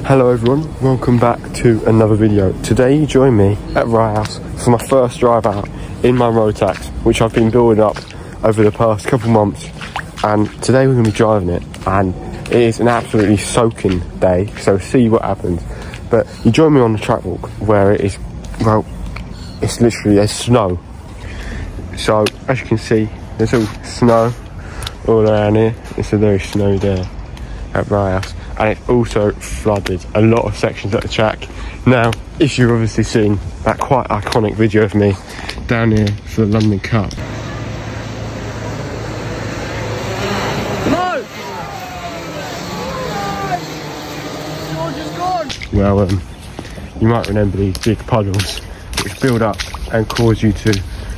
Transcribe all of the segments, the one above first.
Hello everyone, welcome back to another video. Today you join me at Ryehouse for my first drive out in my Rotax, which I've been building up over the past couple months, and today we're going to be driving it, and it is an absolutely soaking day, so see what happens. But you join me on the track walk where it is, well, it's literally, there's snow. So as you can see, there's all snow all around here. It's a very snowy day at Ryehouse. And it's also flooded a lot of sections at the track. Now, if you've obviously seen that quite iconic video of me down here for the London Cup. No! George is gone! Well, you might remember these big puddles which build up and cause you to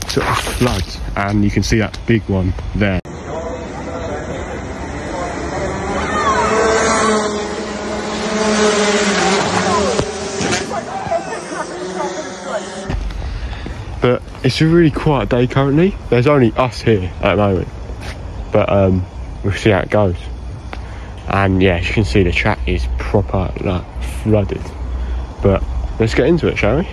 sort of flood. And you can see that big one there. But it's a really quiet day currently. There's only us here at the moment, but we'll see how it goes. And yeah, as you can see, the track is proper like flooded. But let's get into it, shall we?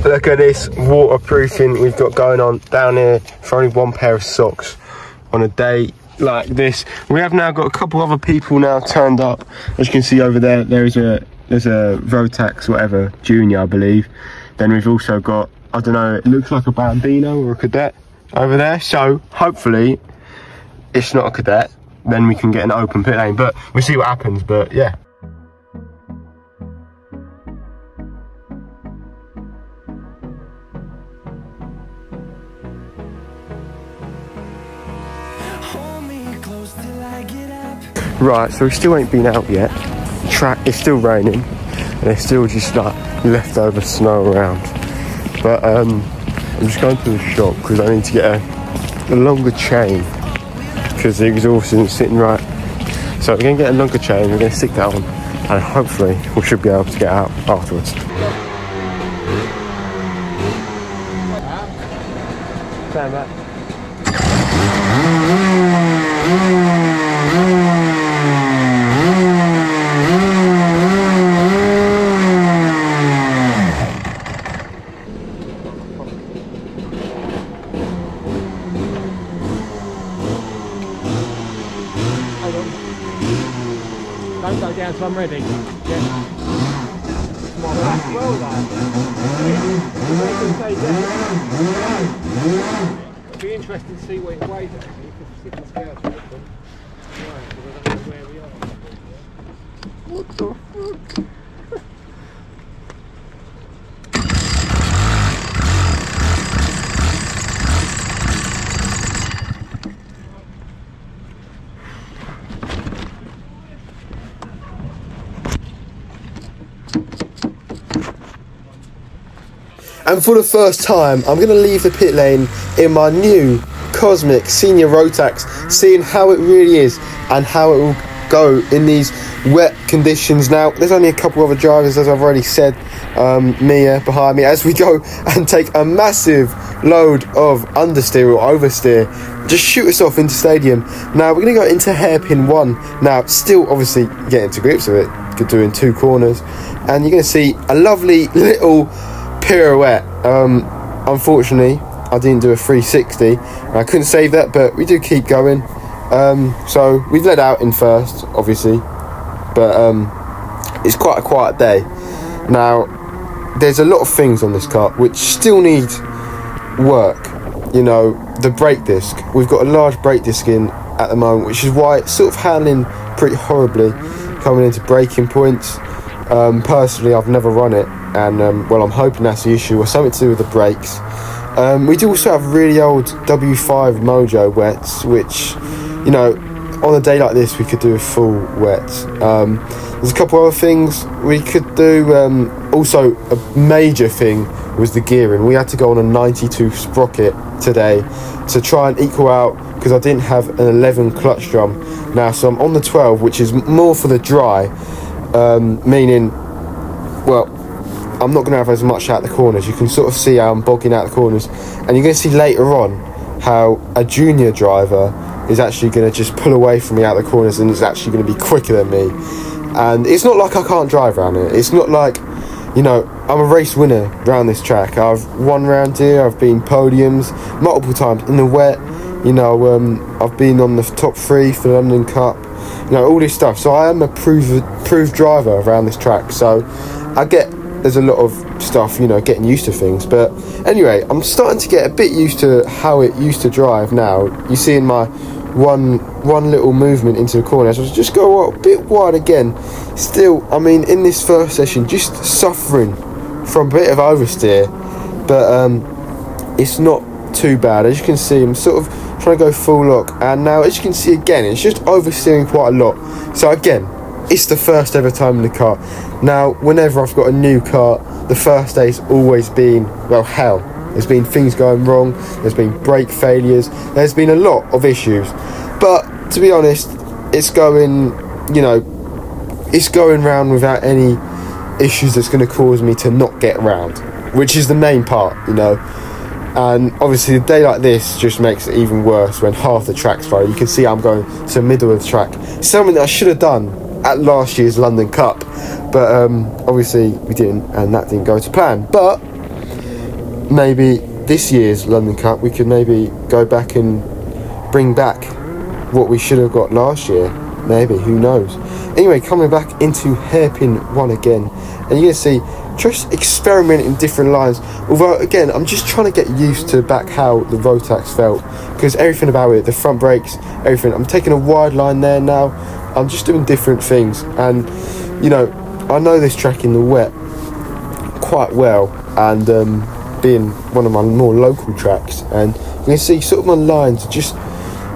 Look at this waterproofing we've got going on down here for only one pair of socks on a day like this. We have now got a couple other people now turned up. As you can see over there, there's a Rotax whatever junior, I believe. Then we've also got, I don't know, it looks like a Bambino or a cadet over there. So hopefully it's not a cadet, then we can get an open pit lane, but we'll see what happens. But yeah. Right, so we still ain't been out yet. The track is still raining, and there's still just like leftover snow around. But I'm just going to the shop because I need to get a longer chain because the exhaust isn't sitting right. So we're going to get a longer chain, we're going to stick that on, and hopefully we should be able to get out afterwards. Stand back. Don't go down till I'm ready. Yeah. Well, that's well done. It'll be interesting to see what it weighs actually, because the signal scales are open. Right, because I don't know where we are. What the fuck? And for the first time, I'm going to leave the pit lane in my new Cosmic Senior Rotax, seeing how it really is and how it will go in these wet conditions. Now, there's only a couple other drivers, as I've already said, Mia behind me, as we go and take a massive load of understeer or oversteer, just shoot us off into stadium. Now, we're going to go into hairpin 1. Now, still obviously getting to grips with it, doing 2 corners, and you're going to see a lovely little pirouette. Unfortunately I didn't do a 360 and I couldn't save that, but we do keep going. So we've led out in first obviously, but it's quite a quiet day. Now there's a lot of things on this car which still need work. You know, the brake disc, we've got a large brake disc in at the moment, which is why it's sort of handling pretty horribly coming into braking points. Personally I've never run it, and well, I'm hoping that's the issue, or something to do with the brakes. We do also have really old W5 Mojo wets, which, you know, on a day like this we could do a full wet. There's a couple other things we could do. Also a major thing was the gearing. We had to go on a 92 sprocket today to try and equal out because I didn't have an 11 clutch drum. Now, so I'm on the 12, which is more for the dry, meaning, well, I'm not going to have as much out the corners. You can sort of see how I'm bogging out the corners, and you're going to see later on how a junior driver is actually going to just pull away from me out the corners, and is actually going to be quicker than me. And it's not like I can't drive around it. It's not like, you know, I'm a race winner around this track. I've won round here, I've been podiums multiple times in the wet, you know, I've been on the top 3 for the London Cup, you know, all this stuff. So I am a proved driver around this track. So I get, there's a lot of stuff, you know, getting used to things. But anyway, I'm starting to get a bit used to how it used to drive now. You see in my one little movement into the corner, so I just go a bit wide again. Still, I mean, in this first session, just suffering from a bit of oversteer, but it's not too bad. As you can see, I'm sort of trying to go full lock, and now as you can see again, it's just oversteering quite a lot. So again, it's the first ever time in the car. Now, whenever I've got a new car, the first day's always been, well, hell. There's been things going wrong, there's been brake failures, there's been a lot of issues. But to be honest, it's going, you know, it's going round without any issues that's going to cause me to not get round, which is the main part, you know. And obviously a day like this just makes it even worse when half the track's fire. You can see I'm going to the middle of the track, something that I should have done at last year's London Cup, but obviously we didn't, and that didn't go to plan. But maybe this year's London Cup we could maybe go back and bring back what we should have got last year. Maybe, who knows. Anyway, coming back into hairpin 1 again, and you're going to see just experimenting different lines. Although again, I'm just trying to get used to back how the Rotax felt, because everything about it, the front brakes, everything, I'm taking a wide line there now. I'm just doing different things, and you know, I know this track in the wet quite well, and being one of my more local tracks, and you can see sort of my lines, just,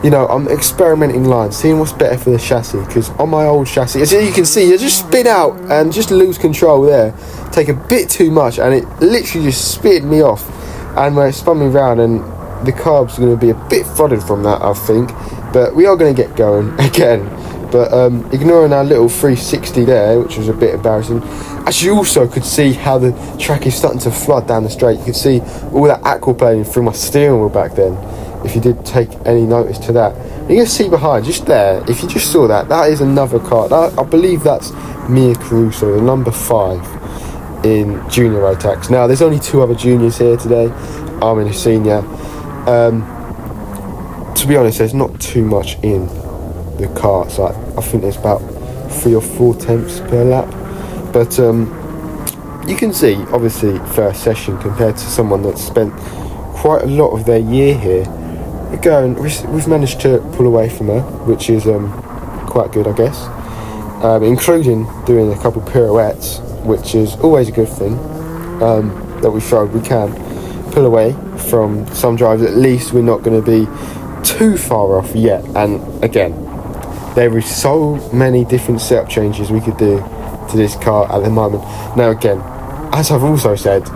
you know, I'm experimenting lines, seeing what's better for the chassis, because on my old chassis, as you can see, you just spin out and just lose control there, take a bit too much, and it literally just spitted me off, and when it spun me round, and the carb's going to be a bit flooded from that, I think. But we are going to get going again. But ignoring our little 360 there, which was a bit embarrassing, as you also could see how the track is starting to flood down the straight. You could see all that aquaplaning through my steering wheel back then, if you did take any notice to that. You can see behind, just there, if you just saw that, that is another car. I believe that's Mia Caruso, the number 5 in Junior Rotax. Now, there's only 2 other juniors here today. I'm in a senior. To be honest, there's not too much in the car, so I think there's about 3 or 4 tenths per lap. But you can see, obviously, first session compared to someone that's spent quite a lot of their year here. We've managed to pull away from her, which is quite good, I guess, including doing a couple pirouettes, which is always a good thing. That we showed we can pull away from some drives. At least we're not going to be too far off yet. And again, there is so many different setup changes we could do to this car at the moment. Now again, as I've also said,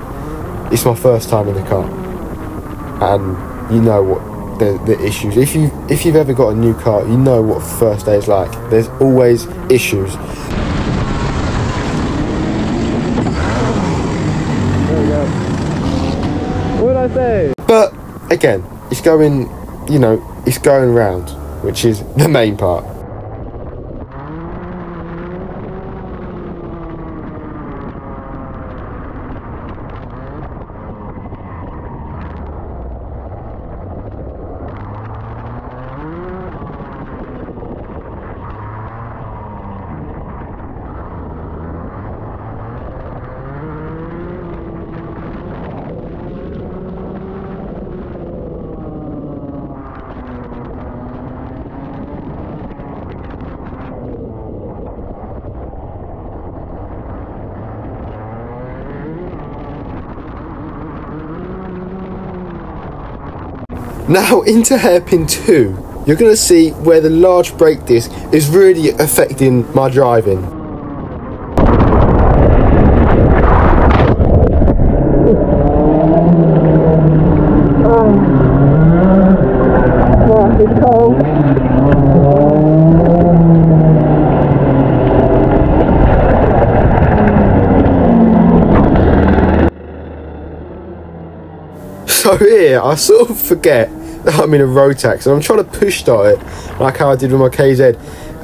it's my first time in the car, and you know what the issues. If you've ever got a new car, you know what first day is like. There's always issues. There we go. What did I say? But again, it's going, you know, it's going round, which is the main part. Now into hairpin 2, you're going to see where the large brake disc is really affecting my driving. It's So here, I sort of forget that I'm in a Rotax and I'm trying to push start it like how I did with my KZ,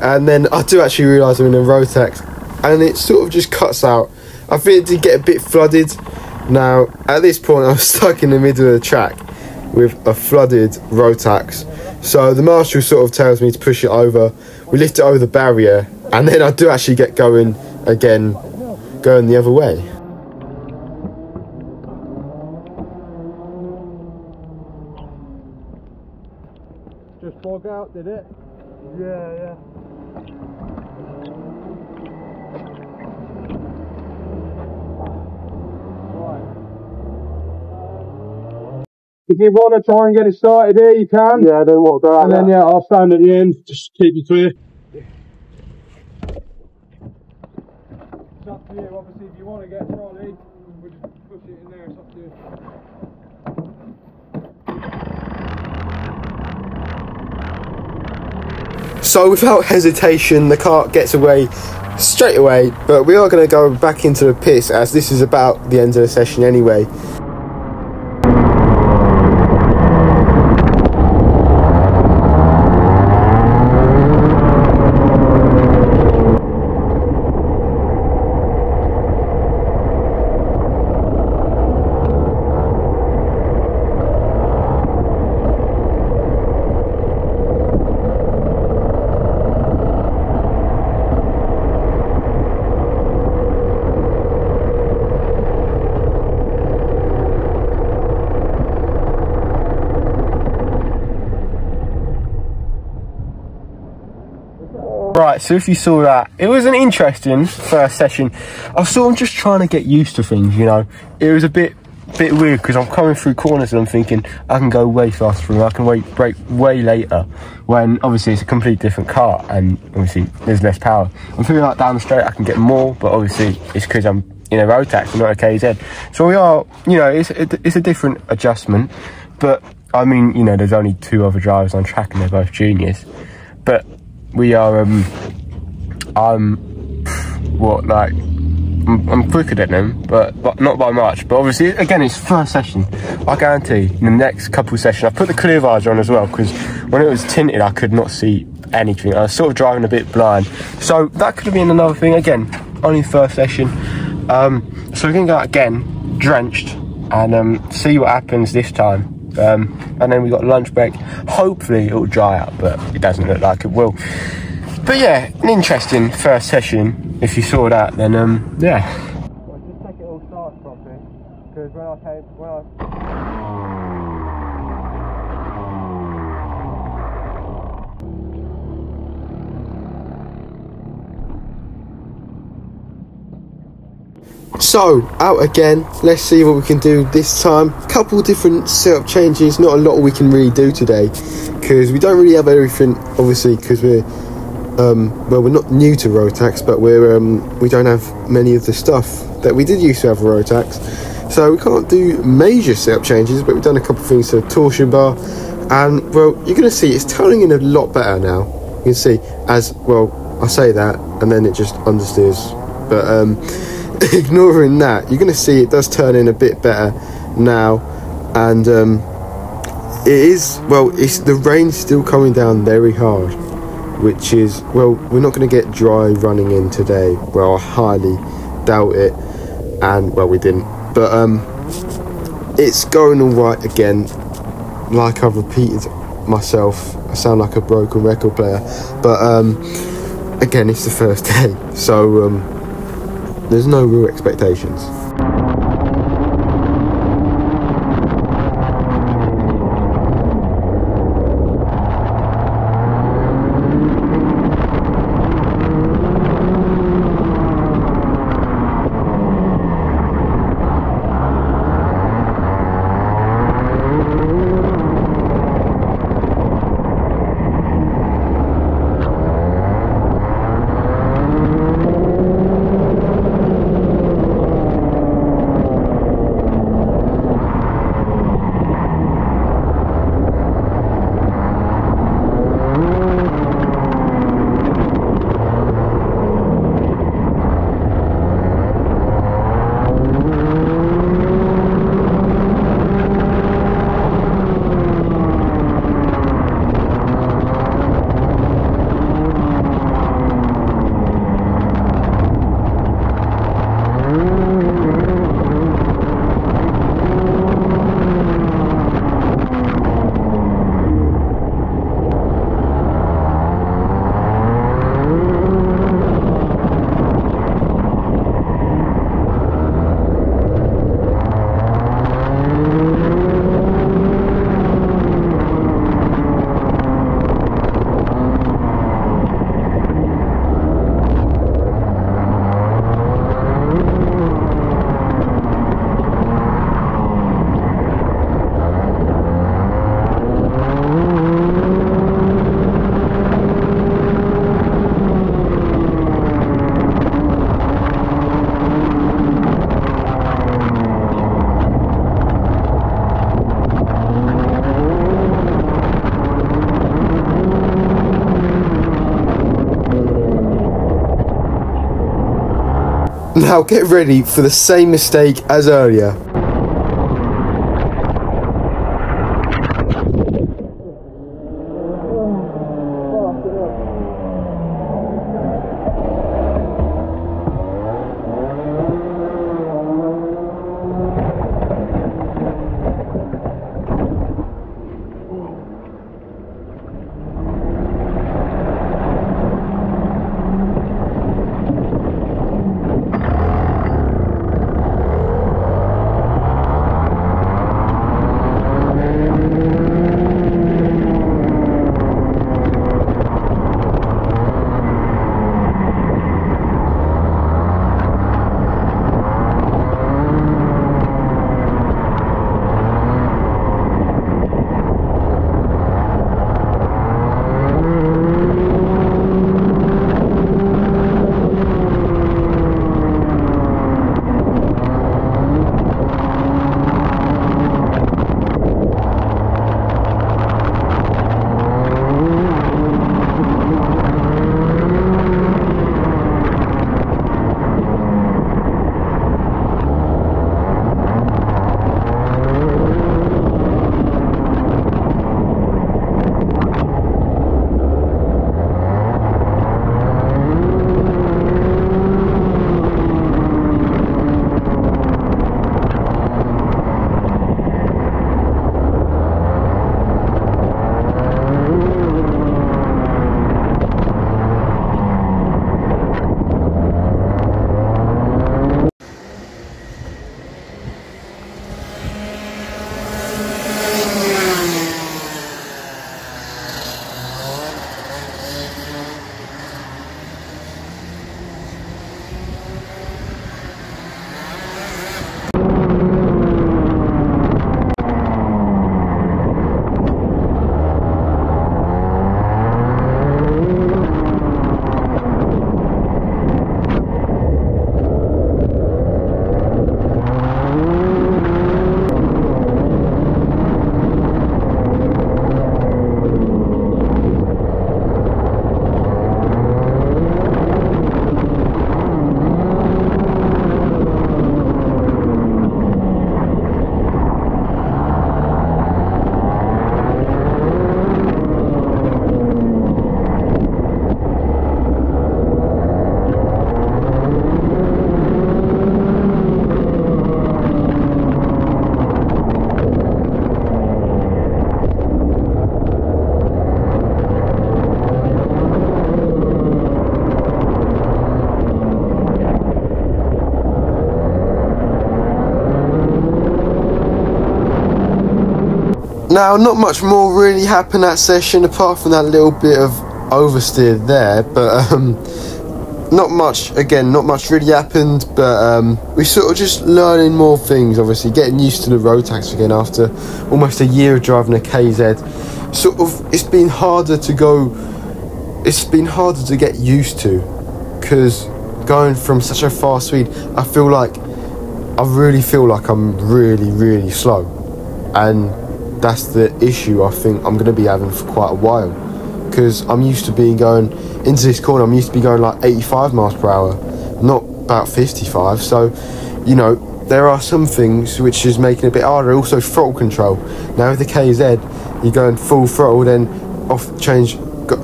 and then I do actually realise I'm in a Rotax and it sort of just cuts out. I think it did get a bit flooded. Now at this point I'm stuck in the middle of the track with a flooded Rotax, so the marshal sort of tells me to push it over. We lift it over the barrier and then I do actually get going again, going the other way. Just bog out, did it? Yeah. If you want to try and get it started here, you can. Yeah, I don't want to go out. And then yeah, I'll stand at the end, just keep you clear. It's up to you, obviously if you want to get trolley, we'll just push it in there, it's up to you. So without hesitation, the cart gets away straight away, but we are going to go back into the pits as this is about the end of the session anyway. Right, so if you saw that, it was an interesting first session. I was sort of just trying to get used to things, you know. It was a bit weird because I'm coming through corners and I'm thinking I can go way faster through, I can brake way later, when obviously it's a completely different car and obviously there's less power. I'm feeling like down the straight I can get more, but obviously it's because I'm in a Rotax and not a KZ. So we are, you know, it's a different adjustment. But I mean, you know, there's only 2 other drivers on track and they're both juniors. But we are, I'm quicker than them, but not by much. But obviously, again, it's first session. I guarantee in the next couple of sessions, I put the clear visor on as well, because when it was tinted, I could not see anything. I was sort of driving a bit blind. So that could have been another thing. Again, only first session. So we're going to go out again, drenched, and see what happens this time. And then we got lunch break. Hopefully it'll dry out, but it doesn't look like it will. But yeah, an interesting first session. If you saw that, then yeah. Well, just take it all started properly, because when I So, out again, let's see what we can do this time. Couple different setup changes, not a lot we can really do today, because we don't really have everything, obviously, because we're, well, we're not new to Rotax, but we don't have many of the stuff that we did used to have a Rotax. So we can't do major setup changes, but we've done a couple of things to the torsion bar, and, well, you're going to see it's turning in a lot better now. You can see, as, well, I say that, and then it just understeers, but, ignoring that, you're going to see it does turn in a bit better now, and it is, well, it's the rain's still coming down very hard, which is, well, we're not going to get dry running in today. Well, I highly doubt it, and, well, we didn't, but it's going all right again. Like I've repeated myself, I sound like a broken record player, but again, it's the first day, so there's no real expectations. Now get ready for the same mistake as earlier. Now, not much more really happened that session apart from that little bit of oversteer there, but not much really happened, but we sort of just learning more things, obviously getting used to the Rotax again after almost a year of driving a KZ. Sort of it's been harder to get used to, because going from such a fast speed, I really feel like I'm really slow, and that's the issue I think I'm going to be having for quite a while, because I'm used to going into this corner, I'm used to be going like 85 miles per hour, not about 55, so you know there are some things which is making it a bit harder. Also throttle control. Now with the KZ you're going full throttle, then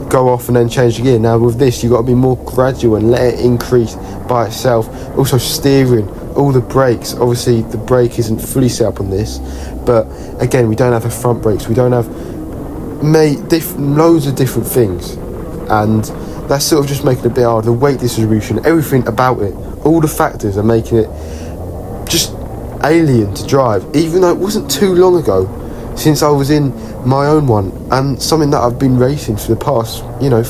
go off and then change the gear. Now with this you've got to be more gradual and let it increase by itself. Also steering, all the brakes, obviously the brake isn't fully set up on this, but again we don't have the front brakes, we don't have loads of different things, and that's sort of just making it a bit hard. The weight distribution, everything about it, all the factors are making it just alien to drive, even though it wasn't too long ago since I was in my own one, and something that I've been racing for the past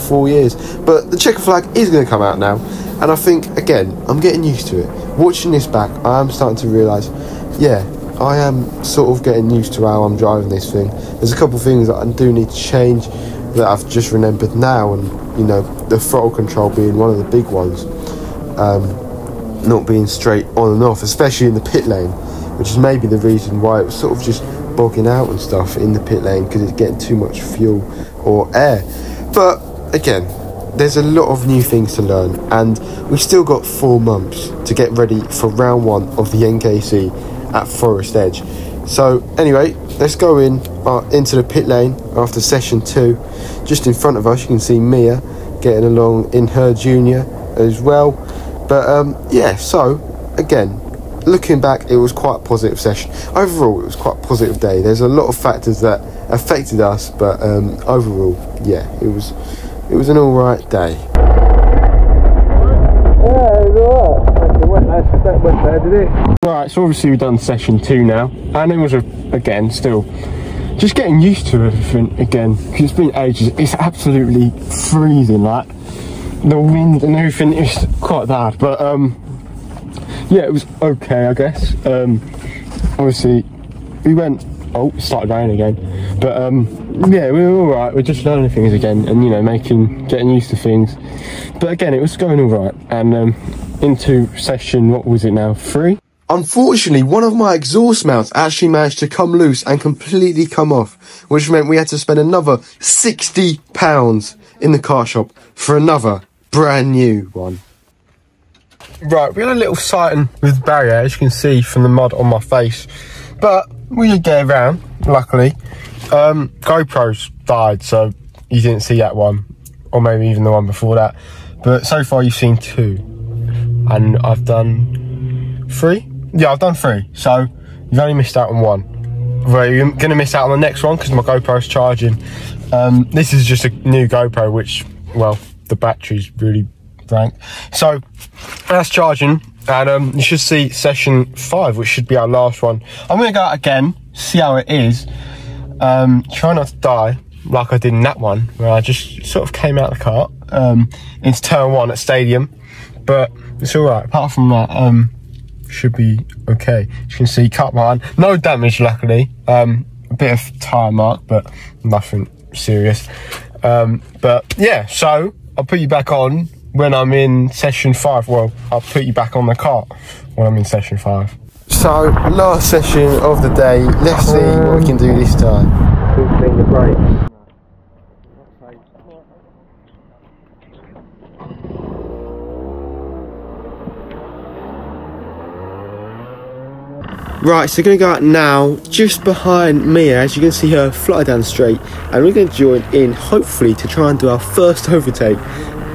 4 years. But the checker flag is going to come out now, and I think again I'm getting used to it. Watching this back, I am starting to realise, yeah, I am sort of getting used to how I'm driving this thing. There's a couple of things that I do need to change that I've just remembered now, and the throttle control being one of the big ones, not being straight on and off, especially in the pit lane, which is maybe the reason why it was sort of just bogging out and stuff in the pit lane, because it's getting too much fuel or air. But again, there's a lot of new things to learn, and we've still got 4 months to get ready for round 1 of the NKC at Forest Edge. So anyway, let's go into the pit lane after session 2. Just in front of us you can see Mia getting along in her junior as well. But yeah, so again, looking back, it was quite a positive session. Overall, it was quite a positive day. There's a lot of factors that affected us, but overall, yeah, it was an alright day. Right, so obviously we've done session 2 now, and it was again still just getting used to everything again, because it's been ages. It's absolutely freezing, like the wind and everything is quite bad, but yeah, it was okay, I guess. Obviously we went, oh, it started raining again, but yeah, we were alright. We're just learning things again, and you know, getting used to things. But again, it was going alright, and into session, what was it now, 3? Unfortunately, one of my exhaust mounts actually managed to come loose and completely come off, which meant we had to spend another £60 in the car shop for another brand new one. Right, we had a little sighting with barrier, as you can see from the mud on my face, but we did get around, luckily. GoPro's died, so you didn't see that one, or maybe even the one before that, but so far you've seen 2, and I've done 3? Yeah, I've done 3, so you've only missed out on 1. Well, you're going to miss out on the next one because my GoPro's charging. This is just a new GoPro, which, well, the battery's really blank. So that's charging, and you should see session 5, which should be our last one. I'm going to go out again, see how it is. Try not to die like I did in that one, where I just sort of came out of the cart into turn 1 at Stadium, but it's alright. Apart from that, should be okay. As you can see, cut mine, no damage luckily. A bit of tyre mark, but nothing serious. But yeah, so I'll put you back on when I'm in session 5. Well, I'll put you back on the cart when I'm in session 5. So, last session of the day. Let's see what we can do this time. Clean the brakes. Right, so we're going to go out now, just behind Mia, as you can see her fly down the straight, and we're going to join in, hopefully, to try and do our first overtake,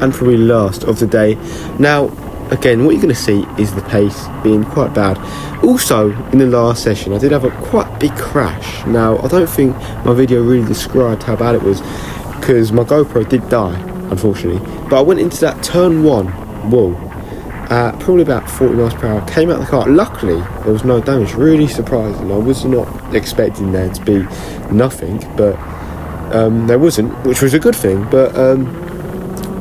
and probably last of the day. Now, again, what you're going to see is the pace being quite bad. Also, in the last session, I did have a quite big crash. Now, I don't think my video really described how bad it was, because my GoPro did die, unfortunately. But I went into that turn 1 wall, probably about 40 miles per hour, came out of the car. Luckily, there was no damage. Really surprising. I was not expecting there to be nothing, but there wasn't, which was a good thing. But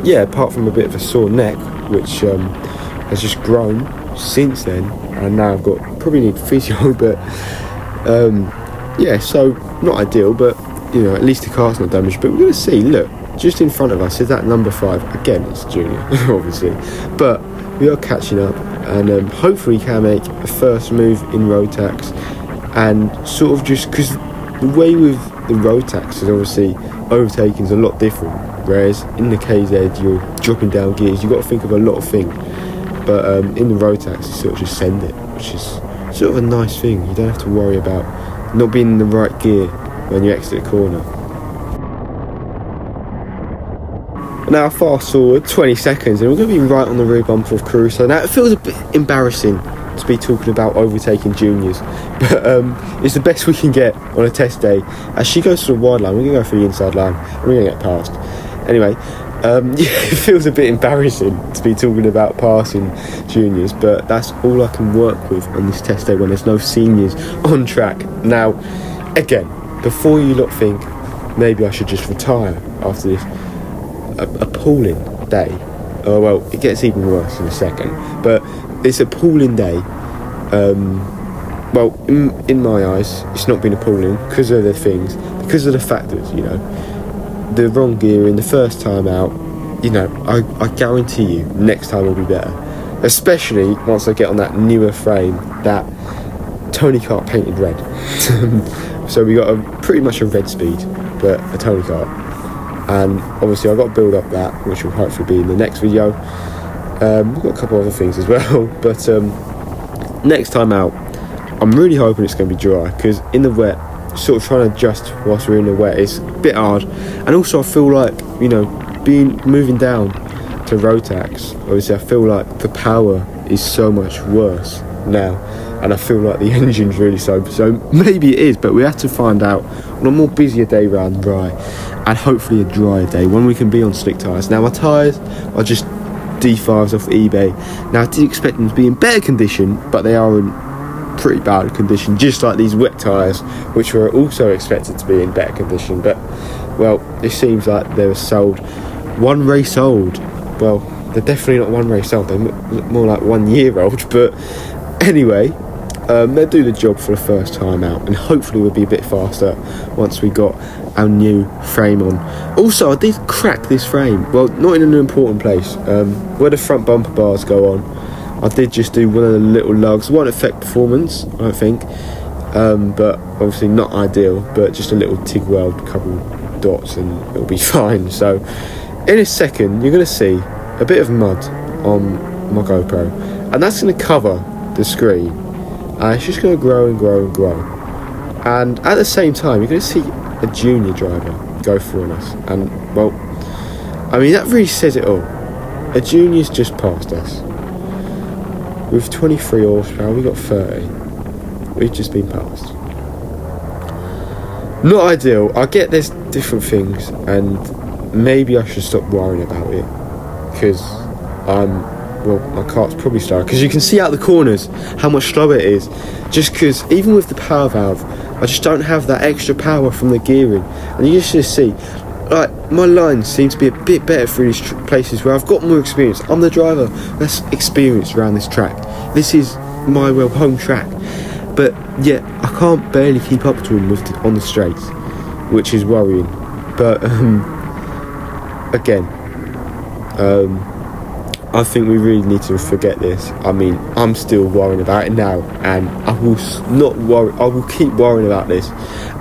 yeah, apart from a bit of a sore neck, which has just grown since then, and now I've got, probably need physio, but yeah, so not ideal, but you know, at least the car's not damaged. But we're going to see, look, just in front of us is that number 5. Again, it's junior, obviously, but we are catching up, and hopefully can make a first move in Rotax, and sort of just, because the way with the Rotax is obviously overtaking is a lot different, whereas in the KZ you're dropping down gears, you've got to think of a lot of things, but in the Rotax you sort of just send it, which is sort of a nice thing. You don't have to worry about not being in the right gear when you exit a corner. Now fast forward 20 seconds and we're going to be right on the rear bumper of Caruso. Now it feels a bit embarrassing to be talking about overtaking juniors, but it's the best we can get on a test day. As she goes to the wide line, we're going to go for the inside line and we're going to get past. Anyway, yeah, it feels a bit embarrassing to be talking about passing juniors, but that's all I can work with on this test day when there's no seniors on track. Now, again, before you lot think maybe I should just retire after this appalling day. Oh well, it gets even worse in a second, but it's appalling day. Well, in my eyes, it's not been appalling because of the things, because of the factors, you know. The wrong gearing the first time out, you know, I guarantee you next time will be better, especially once I get on that newer frame, that Tony Kart painted red. So we got pretty much a red speed, but a Tony Kart. and obviously I've got to build up that, which will hopefully be in the next video. We've got a couple other things as well, but next time out I'm really hoping it's going to be dry, because in the wet, sort of trying to adjust whilst we're in the wet is a bit hard. And also I feel like, you know, moving down to Rotax, obviously I feel like the power is so much worse now, and I feel like the engine's really slow. So maybe it is, but we have to find out on a more busier day round Rye, and hopefully a drier day when we can be on slick tyres. Now my tyres are just D5s off eBay. Now I did expect them to be in better condition, but they are in pretty bad condition, just like these wet tyres, which were also expected to be in better condition. But well, it seems like they were sold, one race old. Well, they're definitely not one race old, they're more like 1 year old. But anyway, they'll do the job for the first time out, and hopefully we'll be a bit faster once we got our new frame on. Also, I did crack this frame, well, not in an important place, where the front bumper bars go on. I did just do one of the little lugs. Won't affect performance, I don't think, but obviously not ideal, but just a little TIG weld, couple dots, and it'll be fine. So in a second you're going to see a bit of mud on my GoPro, and that's going to cover the screen, and it's just going to grow and grow and grow. And at the same time you're going to see a junior driver go through on us, and well, I mean, that really says it all. A junior's just passed us. With 23 horsepower, we got 30. We've just been passed. Not ideal. I get there's different things, and maybe I should stop worrying about it, because well, my car's probably slower, because you can see out the corners how much slower it is, just because even with the power valve I just don't have that extra power from the gearing. And you just see, like, my lines seem to be a bit better through these places where I've got more experience. I'm the driver that's experienced around this track. This is my home track, but yeah, I can't barely keep up to him on the straights, which is worrying. But again, I think we really need to forget this. I mean, I'm still worrying about it now, and I will not worry. I will keep worrying about this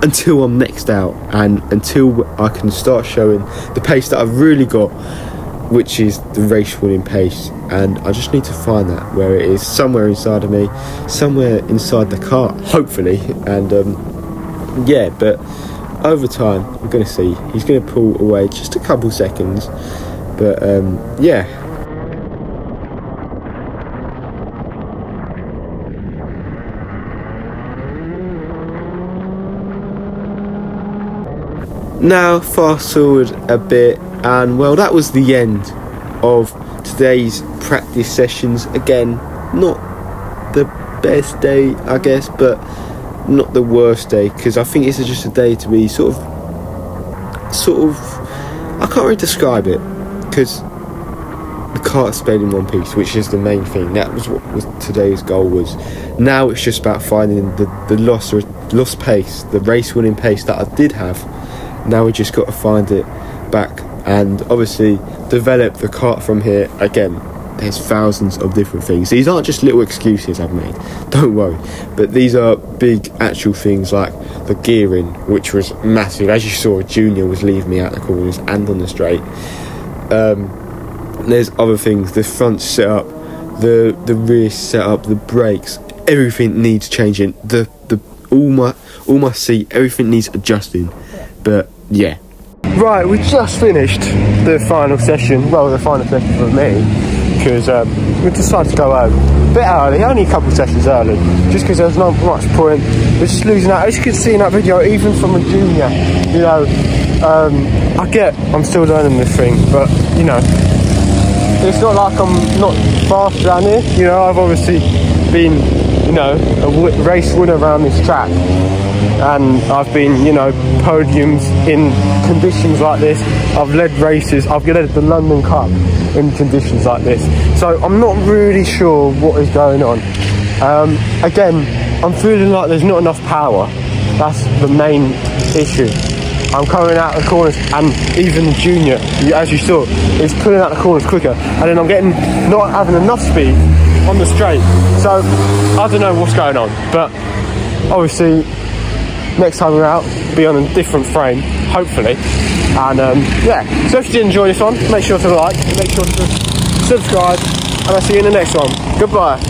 until I'm next out, and until I can start showing the pace that I've really got, which is the race winning pace. And I just need to find that, where it is, somewhere inside of me, somewhere inside the car, hopefully. And yeah, but over time we're going to see. He's going to pull away just a couple seconds, but yeah. Now fast forward a bit, and well, that was the end of today's practice sessions. Again, not the best day, I guess, but not the worst day, because I think it's just a day to be sort of I can't really describe it, because the car stayed in one piece, which is the main thing. That was what today's goal was. Now it's just about finding the lost pace, the race winning pace that I did have. Now we just got to find it back, and obviously develop the kart from here. Again, there's thousands of different things. These aren't just little excuses I've made, don't worry, but these are big actual things, like the gearing, which was massive. As you saw, Junior was leaving me out the corners and on the straight. There's other things, the front setup, the rear setup, the brakes, everything needs changing. All my seat, everything needs adjusting. But yeah. Right, we just finished the final session. Well, the final session for me, because we decided to go home a bit early, only a couple of sessions early, just because there's not much point. We're just losing out. As you can see in that video, even from a junior, you know, I'm still learning this thing, but you know, it's not like I'm not fast around here. You know, I've obviously been, you know, a race winner around this track, and I've been, you know, podiums in conditions like this. I've led races, I've led the London Cup in conditions like this, so I'm not really sure what is going on. Again, I'm feeling like there's not enough power. That's the main issue. I'm coming out of the corners, and even the junior, as you saw, is pulling out the corners quicker, and then I'm not having enough speed on the straight. So I don't know what's going on, but obviously next time we're out, be on a different frame, hopefully. And yeah, so if you did enjoy this one, make sure to like, make sure to subscribe, and I'll see you in the next one. Goodbye.